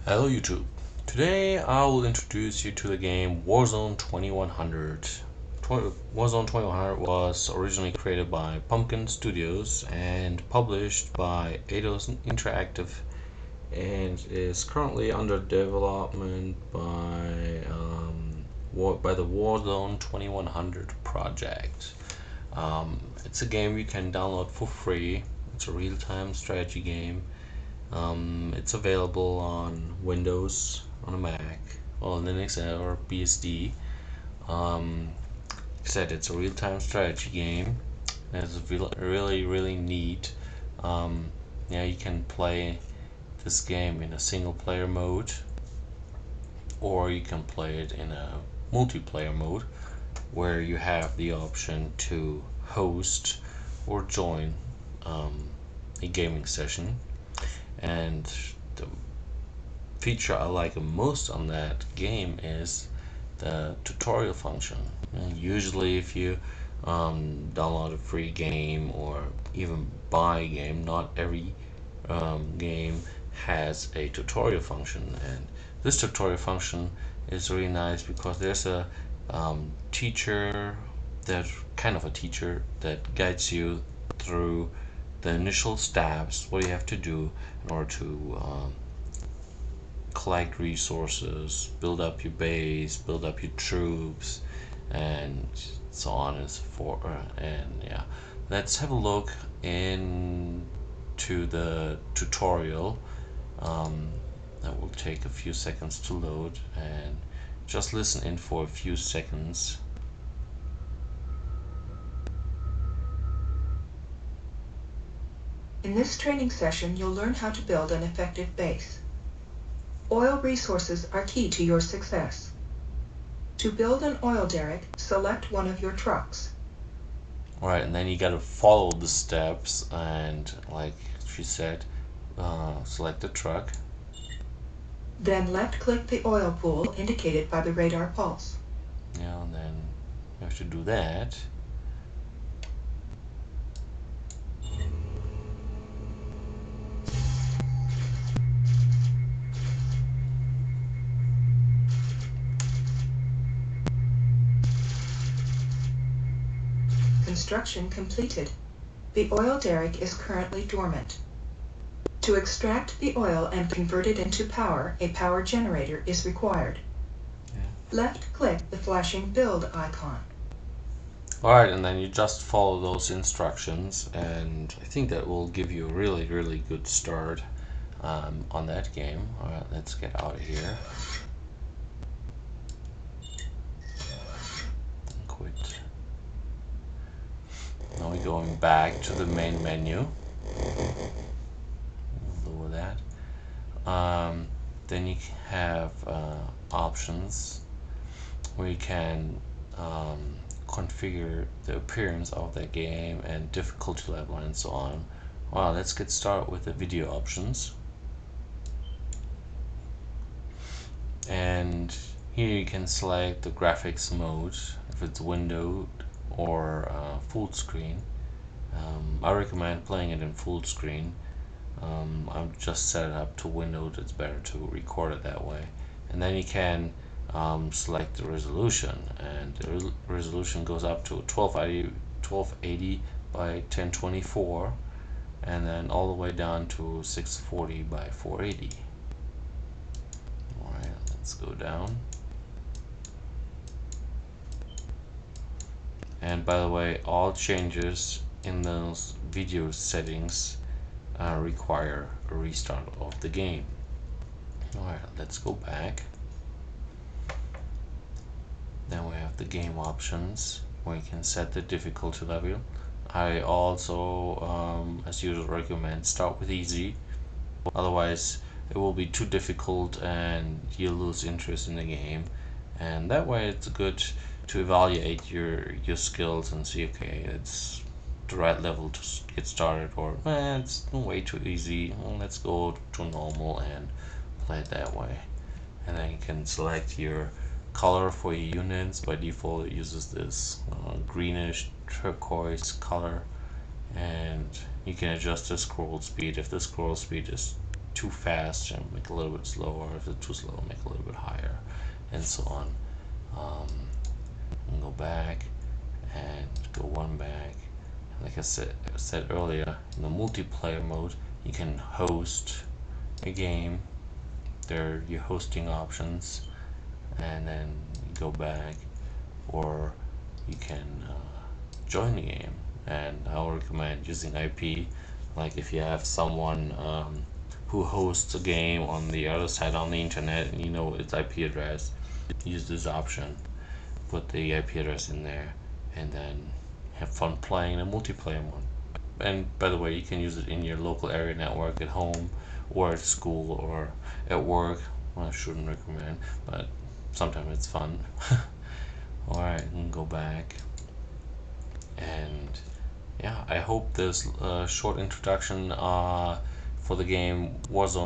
Hello YouTube. Today I will introduce you to the game Warzone 2100. Warzone 2100 was originally created by Pumpkin Studios and published by Eidos Interactive and is currently under development by the Warzone 2100 project. It's a game you can download for free. It's a real-time strategy game. It's available on Windows, on a Mac, or Linux or BSD. Like I said, it's a real-time strategy game. It's really neat. Yeah, you can play this game in a single-player mode, or you can play it in a multiplayer mode, where you have the option to host or join a gaming session. And the feature I like most on that game is the tutorial function. And usually if you download a free game or even buy a game, not every game has a tutorial function, and this tutorial function is really nice because there's a teacher, that kind of a teacher that guides you through the initial steps, what you have to do in order to collect resources, build up your base, build up your troops, and so on and so forth. And yeah, let's have a look into the tutorial. That will take a few seconds to load, and just listen in for a few seconds. In this training session, you'll learn how to build an effective base. Oil resources are key to your success. To build an oil derrick, select one of your trucks. Alright, and then you gotta follow the steps, and like she said, select the truck. Then left-click the oil pool indicated by the radar pulse. Yeah, and then you have to do that. Construction completed. The oil derrick is currently dormant. To extract the oil and convert it into power, a power generator is required. Yeah. Left-click the flashing build icon. Alright, and then you just follow those instructions, and I think that will give you a really good start on that game. Alright, let's get out of here. Quit. Now we're going back to the main menu. Lower that. Then you have options where you can configure the appearance of the game and difficulty level and so on. Well, let's get started with the video options. And here you can select the graphics mode, if it's windowed or full screen. I recommend playing it in full screen. I've just set it up to windowed. It's better to record it that way. And then you can select the resolution, and the resolution goes up to 1280 by 1024, and then all the way down to 640 by 480. Alright, let's go down. And by the way, all changes in those video settings require a restart of the game. Alright, let's go back. Then we have the game options where you can set the difficulty level. I also, as usual, recommend start with easy. Otherwise, it will be too difficult and you'll lose interest in the game. And that way, it's good to evaluate your skills and see, okay, it's the right level to get started, or it's way too easy. Well, let's go to normal and play it that way. And then you can select your color for your units. By default, it uses this greenish turquoise color, and you can adjust the scroll speed. If the scroll speed is too fast, and make it a little bit slower. If it's too slow, make it a little bit higher, and so on. And go back and go one back. Like I said earlier, in the multiplayer mode, you can host a game. There are your hosting options, and then you go back, or you can join the game. And I would recommend using IP. Like if you have someone who hosts a game on the other side on the internet, and you know its IP address, use this option. Put the IP address in there, and then have fun playing a multiplayer mode. And by the way, you can use it in your local area network at home, or at school, or at work. Well, I shouldn't recommend, but sometimes it's fun. Alright, and go back. And yeah, I hope this short introduction for the game Warzone